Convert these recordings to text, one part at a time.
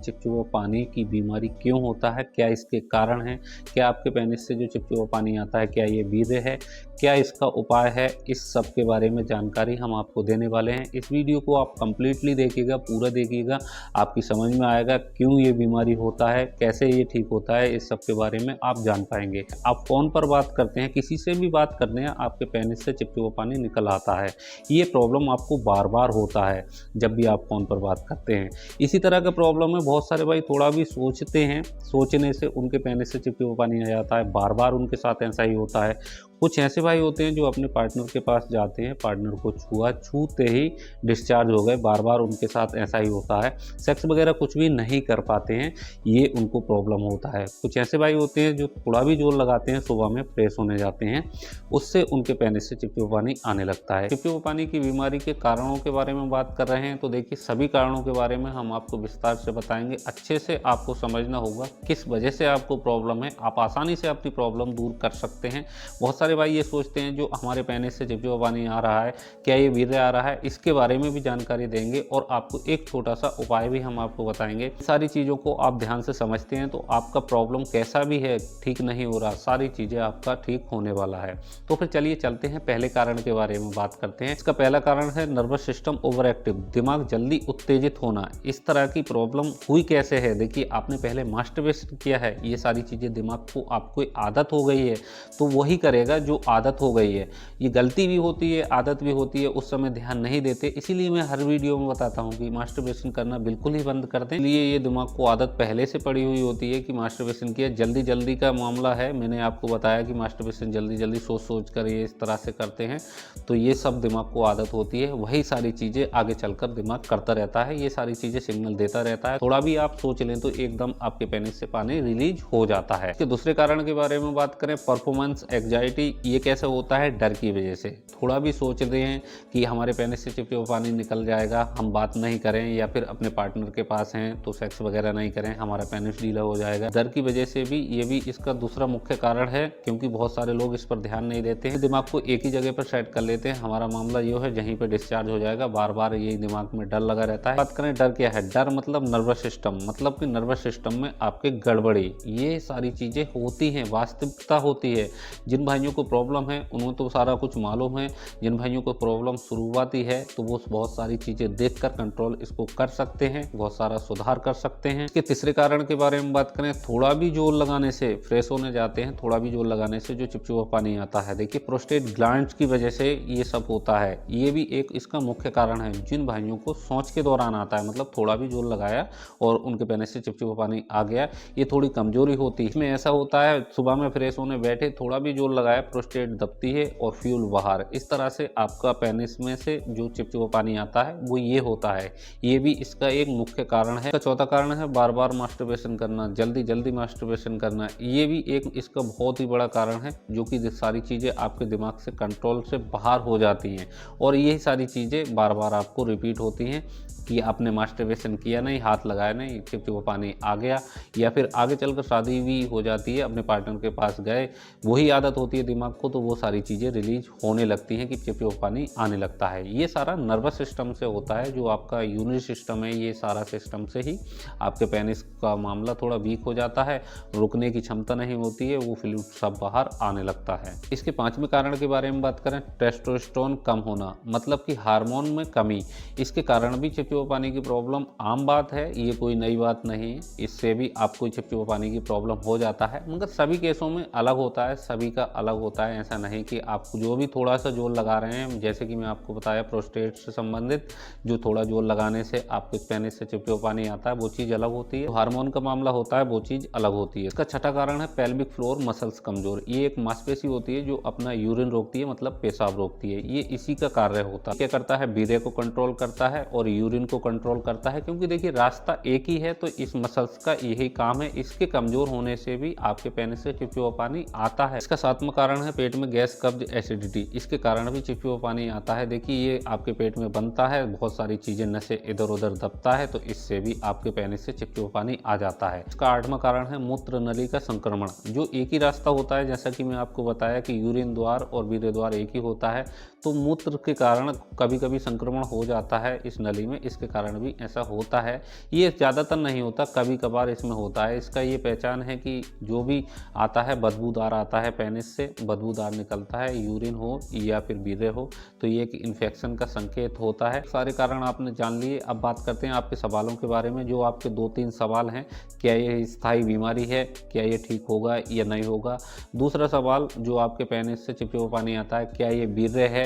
चिपचिपा पानी की बीमारी क्यों होता है, क्या इसके कारण हैं, क्या आपके पेनिस से जो चिपचिपा पानी आता है क्या ये वीर्य है, क्या इसका उपाय है, इस सब के बारे में जानकारी हम आपको देने वाले हैं। इस वीडियो को आप कंप्लीटली देखिएगा, पूरा देखिएगा, आपकी समझ में आएगा क्यों ये बीमारी होता है, कैसे ये ठीक होता है, इस सब के बारे में आप जान पाएंगे। आप फ़ोन पर बात करते हैं, किसी से भी बात करते हैं, आपके पेनिस से चिपचिपा पानी निकल आता है। ये प्रॉब्लम आपको बार बार होता है जब भी आप फ़ोन पर बात करते हैं। इसी तरह का प्रॉब्लम है, बहुत सारे भाई थोड़ा भी सोचते हैं, सोचने से उनके पेनिस से चिपचिपा पानी आ जाता है, बार बार उनके साथ ऐसा ही होता है। कुछ ऐसे भाई होते हैं जो अपने पार्टनर के पास जाते हैं, पार्टनर को छूते ही डिस्चार्ज हो गए, बार बार उनके साथ ऐसा ही होता है, सेक्स वगैरह कुछ भी नहीं कर पाते हैं, ये उनको प्रॉब्लम होता है। कुछ ऐसे भाई होते हैं जो थोड़ा भी जोर लगाते हैं, सुबह में फ्रेश होने जाते हैं, उससे उनके पेनिस से चिपचिपा पानी आने लगता है। चिपचिपा पानी की बीमारी के कारणों के बारे में बात कर रहे हैं तो देखिए सभी कारणों के बारे में हम आपको विस्तार से बताएंगे। अच्छे से आपको समझना होगा किस वजह से आपको प्रॉब्लम है, आप आसानी से अपनी प्रॉब्लम दूर कर सकते हैं। बहुत सारे भाई ये सोचते हैं जो हमारे पेनिस से चिपचिपा पानी आ रहा है, क्या ये वीर्य आ रहा है, इसके बारे में भी जानकारी देंगे और आपको एक छोटा सा उपाय भी हम आपको बताएंगे। सारी चीज़ों को आप ध्यान से समझते हैं तो आपका प्रॉब्लम कैसा भी है, ठीक नहीं हो रहा, सारी चीज़ें आपका ठीक होने वाला है। तो फिर चलिए चलते हैं, पहले कारण के बारे में बात करते हैं। इसका पहला कारण है नर्वस सिस्टम ओवर एक्टिव, दिमाग जल्दी उत्तेजित होना। इस तरह की प्रॉब्लम हुई कैसे है, देखिए आपने पहले मास्टरबेशन किया है, ये सारी चीज़ें दिमाग को आपको आदत हो गई है तो वही करेगा जो आदत हो गई है। ये गलती भी होती है, आदत भी होती है, उस समय ध्यान नहीं देते, इसीलिए मैं हर वीडियो में बताता हूँ कि मास्टरबेशन करना बिल्कुल ही बंद कर दें। इसलिए ये दिमाग को आदत पहले से पड़ी हुई होती है कि मास्टरबेशन किया, जल्दी जल्दी का मामला है। मैंने आपको बताया कि मास्टरबेशन जल्दी जल्दी सोच कर ये इस तरह से करते हैं, तो ये सब दिमाग को आदत होती है, वही सारी चीज़ें आगे चलकर दिमाग करता रहता है, ये सारी चीज़ें सिग्नल देता रहता है। थोड़ा भी आप सोच लें तो एकदम आपके पेनिस से पानी रिलीज हो जाता है। इसके दूसरे कारण के बारे में बात करें, परफॉर्मेंस एंग्जाइटी। ये कैसे होता है, डर की वजह से। थोड़ा भी सोच रहे हैं कि हमारे पेनिस से चिपचिपा पानी निकल जाएगा, हम बात नहीं करें, या फिर अपने पार्टनर के पास हैं तो सेक्स वगैरह नहीं करें, हमारा पेनिस ढीला हो जाएगा, डर की वजह से भी ये भी इसका दूसरा मुख्य कारण है। क्योंकि बहुत सारे लोग इस पर ध्यान नहीं देते हैं, दिमाग को एक ही जगह पर सेट कर लेते हैं, हमारा मामला ये है यहीं पर डिस्चार्ज हो जाएगा, बार बार यही दिमाग में डर लगा रहता है। बात करें डर क्या है, डर मतलब नर्वस सिस्टम, मतलब कि नर्वस सिस्टम में आपके गड़बड़ी, ये सारी चीज़ें होती हैं, वास्तविकता होती है। जिन भाइयों को प्रॉब्लम है उन्हें तो सारा कुछ मालूम है, जिन भाइयों को प्रॉब्लम शुरुआती है तो वो बहुत सारी चीज़ें देखकर कंट्रोल इसको कर सकते हैं, बहुत सारा सुधार कर सकते हैं। इसके तीसरे कारण के बारे में बात करें, थोड़ा भी जोर लगाने से फ्रेश होने जाते हैं, थोड़ा भी जोर लगाने से जो चिपचिपा पानी आता है, देखिए प्रोस्टेट ग्लैंड्स की वजह से ये सब होता है, ये भी एक इसका मुख्य कारण है। जिन भाइयों को शौच के दौरान आता है, मतलब थोड़ा भी जोर लगाया और उनके पेनिस से चिपचिपा पानी आ गया, ये थोड़ी कमजोरी होती है। इसमें ऐसा होता है, सुबह में फ्रेश होने बैठे थोड़ा भी जोर लगाया, प्रोस्टेट दबती है और फ्यूल बाहर, इस तरह से आपका पेनिस में से जो चिपचिपा पानी आता है वो ये होता है, ये भी इसका एक मुख्य कारण है। इसका चौथा कारण है बार बार मास्टरबेशन करना, जल्दी जल्दी मास्टरबेशन करना, ये भी एक इसका बहुत ही बड़ा कारण है, जो कि सारी चीज़ें आपके दिमाग से कंट्रोल से बाहर हो जाती हैं और यही सारी चीज़ें बार बार आपको रिपीट होती हैं कि आपने मास्टरबेशन किया नहीं, हाथ लगाया नहीं, चिपचिपा पानी आ गया, या फिर आगे चलकर शादी भी हो जाती है, अपने पार्टनर के पास गए, वही आदत होती है दिमाग को, तो वो सारी चीज़ें रिलीज होने लगती हैं कि चिपचिपा पानी आने लगता है। ये सारा नर्वस सिस्टम से होता है, जो आपका यूरिनरी सिस्टम है, ये सारा सिस्टम से ही आपके पेनिस का मामला थोड़ा वीक हो जाता है, रुकने की क्षमता नहीं होती है, वो फ्लूइड सब बाहर आने लगता है। इसके पांचवें कारण के बारे में बात करें, टेस्टोस्टेरोन कम होना, मतलब कि हार्मोन में कमी, इसके कारण भी चिपचिपा पानी की प्रॉब्लम आम बात है, ये कोई नई बात नहीं है, इससे भी आपको चिपचिपा पानी की प्रॉब्लम हो जाता है, मगर सभी केसों में अलग होता है, सभी का अलग होता है। ऐसा नहीं कि आप जो भी थोड़ा सा जोर लगा रहे हैं, जैसे कि मैं आपको बताया प्रोस्टेट से संबंधित जो थोड़ा जोर लगाने से आपके पेनिस से चिपचिपा पानी आता है, वो चीज़ अलग होती है, हार्मोन का मामला होता है वो चीज़ अलग होती है। इसका छठा कारण है पेल्विक फ्लोर मसल्स कमजोर, ये एक मांसपेशी होती है जो अपना यूरिन रोकती है, मतलब पेशाब रोकती है, ये इसी का कार्य होता है। क्या करता है, वीर्य को कंट्रोल करता है और यूरिन को कंट्रोल करता है, क्योंकि देखिए रास्ता एक ही है, तो इस मसल्स का यही काम है, इसके कमजोर होने से भी आपके पेनिस से चिपचिपा पानी आता है। इसका सातवां कारण है पेट में गैस, कब्ज, एसिडिटी, इसके कारण भी चिपचिपा पानी आता है। देखिए ये आपके पेट में बनता है, बहुत सारी चीजें नशे इधर उधर दबता है, तो इससे भी आपके पेनिस से चिपचिपा पानी आ जाता है। इसका आठवां कारण है मूत्र नली का संक्रमण, जो एक ही रास्ता होता है, जैसा कि मैं आपको बताया कि यूरिन द्वार और वीर्य द्वार एक ही होता है, तो मूत्र के कारण कभी कभी संक्रमण हो जाता है इस नली में, इसके कारण भी ऐसा होता है। ये ज़्यादातर नहीं होता, कभी कभार इसमें होता है। इसका ये पहचान है कि जो भी आता है बदबूदार आता है, पेनिस से बदबूदार निकलता है, यूरिन हो या फिर बीरे हो, तो ये एक इन्फेक्शन का संकेत होता है। सारे कारण आपने जान लिए। अब बात करते हैं आपके सवालों के बारे में। जो आपके 2-3 सवाल हैं, क्या ये स्थायी बीमारी है, क्या ये ठीक होगा या नहीं होगा। दूसरा सवाल जो आपके पेनिस से चिपचिपा पानी आता है, क्या ये वीर्य है,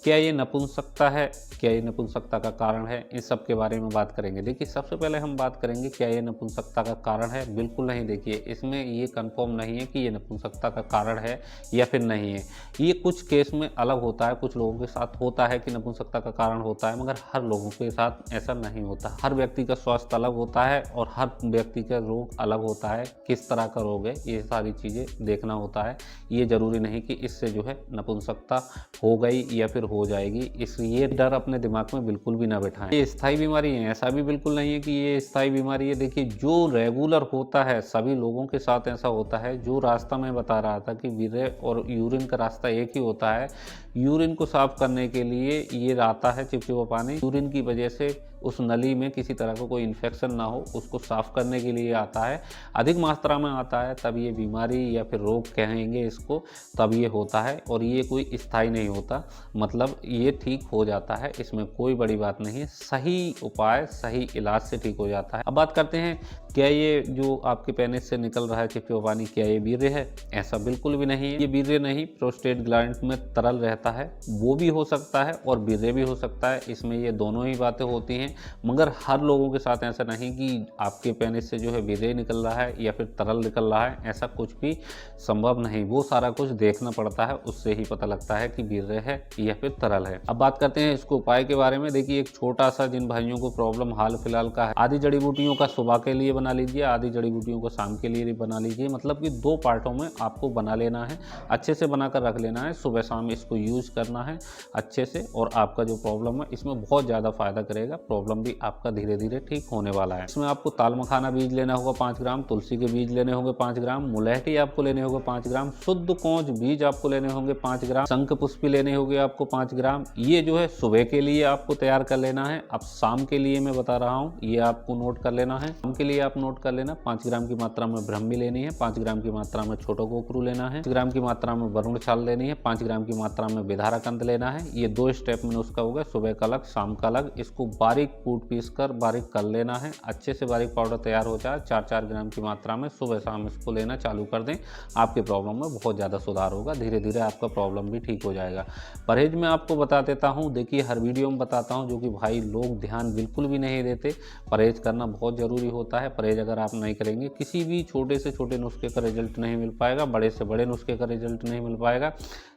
क्या ये नपुंसकता है, क्या ये नपुंसकता का कारण है, इन सब के बारे में बात करेंगे। देखिए सबसे पहले हम बात करेंगे क्या ये नपुंसकता का कारण है। बिल्कुल नहीं, देखिए इसमें ये कंफर्म नहीं है कि ये नपुंसकता का कारण है या फिर नहीं है। ये कुछ केस में अलग होता है, कुछ लोगों के साथ होता है कि नपुंसकता का कारण होता है, मगर हर लोगों के साथ ऐसा नहीं होता। हर व्यक्ति का स्वास्थ्य अलग होता है और हर व्यक्ति का रोग अलग होता है। किस तरह का रोग है, ये सारी चीज़ें देखना होता है। ये जरूरी नहीं कि इससे जो है नपुंसकता हो गई या फिर हो जाएगी, इसलिए डर अपने दिमाग में बिल्कुल भी ना बैठाएं। ये स्थायी बीमारी है, ऐसा भी बिल्कुल नहीं है कि ये स्थायी बीमारी है। देखिए जो रेगुलर होता है, सभी लोगों के साथ ऐसा होता है। जो रास्ता मैं बता रहा था कि वीर्य और यूरिन का रास्ता एक ही होता है, यूरिन को साफ करने के लिए ये आता है चिपचिपा पानी। यूरिन की वजह से उस नली में किसी तरह का कोई इन्फेक्शन ना हो, उसको साफ करने के लिए आता है। अधिक मात्रा में आता है तब ये बीमारी या फिर रोग कहेंगे इसको, तब ये होता है। और ये कोई स्थायी नहीं होता, मतलब ये ठीक हो जाता है, इसमें कोई बड़ी बात नहीं है। सही उपाय, सही इलाज से ठीक हो जाता है। अब बात करते हैं क्या ये जो आपके पेनिस से निकल रहा है चिपचिपा पानी, क्या ये वीर्य है। ऐसा बिल्कुल भी नहीं है, ये वीर्य नहीं। प्रोस्टेट ग्लैंड में तरल रहता है, वो भी हो सकता है और वीर्य भी हो सकता है। इसमें ये दोनों ही बातें होती हैं, मगर हर लोगों के साथ ऐसा नहीं कि आपके पेनिस से जो है वीर्य निकल रहा है या फिर तरल निकल रहा है, ऐसा कुछ भी संभव नहीं। वो सारा कुछ देखना पड़ता है, उससे ही पता लगता है कि वीर्य है या फिर तरल है। अब बात करते हैं इसको उपाय के बारे में। देखिए एक छोटा सा, जिन भाइयों को प्रॉब्लम हाल फिलहाल का है, आधी जड़ी बूटियों का सुबह के लिए बना लीजिए, आधी जड़ी बूटियों को शाम के लिए बना लीजिए। मतलब कि 2 पार्टों में आपको बना लेना है, अच्छे से बनाकर रख लेना है। सुबह शाम इसको यूज करना है अच्छे से, और आपका जो प्रॉब्लम है इसमें बहुत ज़्यादा फायदा करेगा। प्रॉब्लम भी आपका धीरे धीरे ठीक होने वाला है। इसमें आपको ताल मखाना बीज लेना होगा 5 ग्राम, तुलसी के बीज लेने होंगे 5 ग्राम, मुलैठी आपको लेने होंगे 5 ग्राम, शुद्ध कोंच बीज आपको लेने होंगे 5 ग्राम, शंख पुष्पी लेने होंगे आपको 5 ग्राम। ये जो है सुबह के लिए आपको तैयार कर लेना है। अब शाम के लिए मैं बता रहा हूँ, ये आपको नोट कर लेना है। शाम के लिए आप नोट कर लेना, 5 ग्राम की मात्रा में ब्रह्मी लेनी है, 5 ग्राम की मात्रा में छोटा कोकरू लेना है, 5 ग्राम की मात्रा में वरुण छाल लेनी है, 5 ग्राम की मात्रा में विधारा कंद लेना है। ये 2 स्टेप में उसका होगा, सुबह का अलग शाम का अलग। इसको बारीक कूट पीस कर बारीक कर लेना है, अच्छे से बारीक पाउडर तैयार हो जाए। 4-4 ग्राम की मात्रा में सुबह शाम इसको लेना चालू कर दें, आपके प्रॉब्लम में बहुत ज़्यादा सुधार होगा। धीरे धीरे आपका प्रॉब्लम भी ठीक हो जाएगा। परहेज में आपको बता देता हूँ, देखिए हर वीडियो में बताता हूँ, जो कि भाई लोग ध्यान बिल्कुल भी नहीं देते। परहेज करना बहुत ज़रूरी होता है। परहेज अगर आप नहीं करेंगे, किसी भी छोटे से छोटे नुस्खे का रिजल्ट नहीं मिल पाएगा, बड़े से बड़े नुस्खे का रिजल्ट नहीं मिल पाएगा।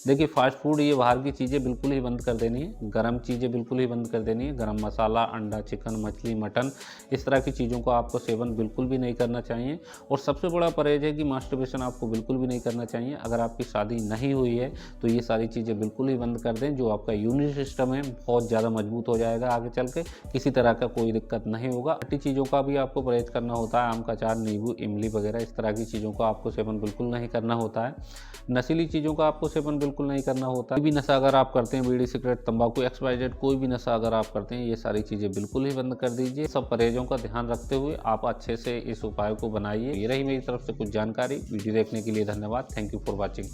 देखिए फास्ट फूड, ये बाहर की चीज़ें बिल्कुल ही बंद कर देनी है, गर्म चीज़ें बिल्कुल ही बंद कर देनी है। गरम मसाला, अंडा, चिकन, मछली, मटन, इस तरह की चीज़ों का आपको सेवन बिल्कुल भी नहीं करना चाहिए। और सबसे बड़ा परहेज है कि मास्टरबेशन आपको बिल्कुल भी नहीं करना चाहिए। अगर आपकी शादी नहीं हुई है तो ये सारी चीज़ें बिल्कुल ही बंद कर दें। जो आपका इम्यून सिस्टम है बहुत ज़्यादा मजबूत हो जाएगा, आगे चल के किसी तरह का कोई दिक्कत नहीं होगा। खट्टी चीज़ों का भी आपको परहेज करना होता है, आम का अचार, नींबू, इमली वगैरह, इस तरह की चीज़ों का आपको सेवन बिल्कुल नहीं करना होता है। नशीली चीज़ों का आपको सेवन बिल्कुल नहीं करना होता है। कोई भी नशा अगर आप करते हैं, बीड़ी, सिगरेट, तंबाकू, XYZ कोई भी नशा अगर आप करते हैं, ये सारी चीज़ें बिल्कुल ही बंद कर दीजिए। सब परहेजों का ध्यान रखते हुए आप अच्छे से इस उपाय को बनाइए। ये रही मेरी तरफ से कुछ जानकारी। वीडियो देखने के लिए धन्यवाद। Thank you for watching.